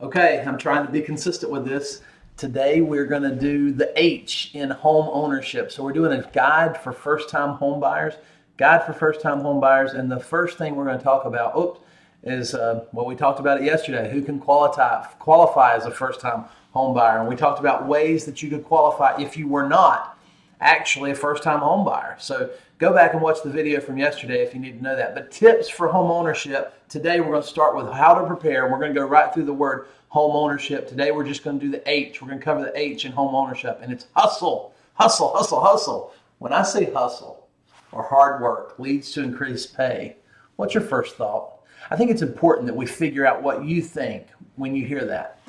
Okay, I'm trying to be consistent with this. Today we're going to do the H in home ownership. So we're doing a guide for first-time home buyers. And the first thing we're going to talk about, is well, we talked about it yesterday. Who can qualify as a first-time home buyer? And we talked about ways that you could qualify if you were not actually a first-time home buyer. So go back and watch the video from yesterday if you need to know that. But tips for home ownership. Today we're going to start with how to prepare. We're going to go right through the word home ownership. Today we're just going to do the H. We're going to cover the H in home ownership, and it's hustle, hustle, hustle, hustle. When I say hustle or hard work leads to increased pay, what's your first thought? I think it's important that we figure out what you think when you hear that.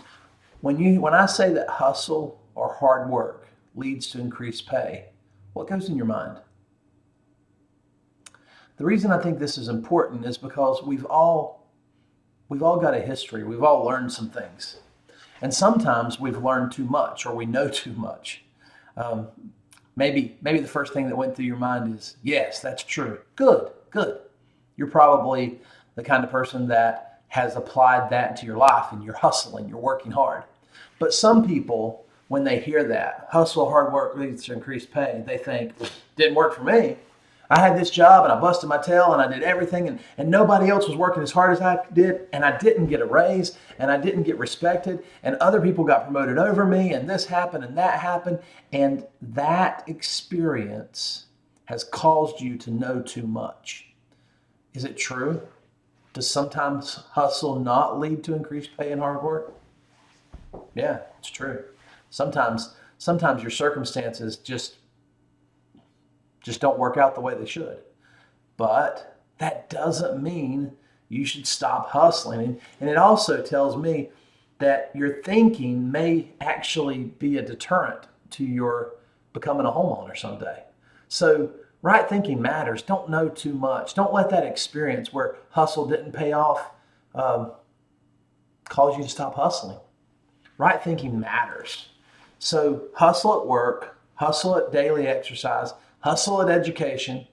When I say that hustle or hard work leads to increased pay, what goes in your mind? The reason I think this is important is because we've all got a history. We've all learned some things. And sometimes we've learned too much or we know too much. Maybe the first thing that went through your mind is, yes, that's true. Good. You're probably the kind of person that has applied that to your life and you're hustling, you're working hard. But some people, when they hear that, hustle, hard work leads to increased pay, they think, didn't work for me. I had this job and I busted my tail and I did everything and nobody else was working as hard as I did, and I didn't get a raise and I didn't get respected, and other people got promoted over me, and this happened and that happened, and that experience has caused you to know too much. Is it true? Does sometimes hustle not lead to increased pay and hard work? Yeah, it's true. Sometimes your circumstances just don't work out the way they should. But that doesn't mean you should stop hustling. And it also tells me that your thinking may actually be a deterrent to your becoming a homeowner someday. So right thinking matters. Don't know too much. Don't let that experience where hustle didn't pay off cause you to stop hustling. Right thinking matters. So hustle at work, hustle at daily exercise, hustle at education.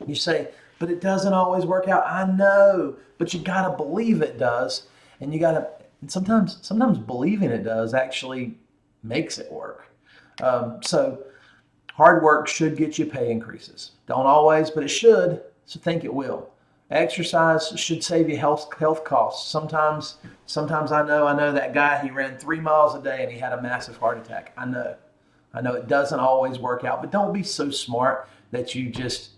You say, but it doesn't always work out. I know, but you gotta believe it does, and sometimes believing it does actually makes it work. So hard work should get you pay increases. Don't always, but it should. So think it will. Exercise should save you health costs. Sometimes I know that guy, he ran 3 miles a day and he had a massive heart attack. I know it doesn't always work out, but don't be so smart that you just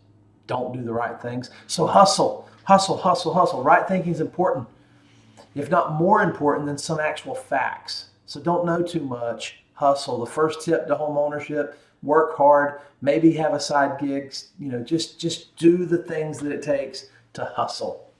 don't do the right things. So hustle. Right thinking is important, if not more important than some actual facts. So don't know too much. Hustle. The first tip to home ownership: work hard. Maybe have a side gig. Just do the things that it takes to hustle.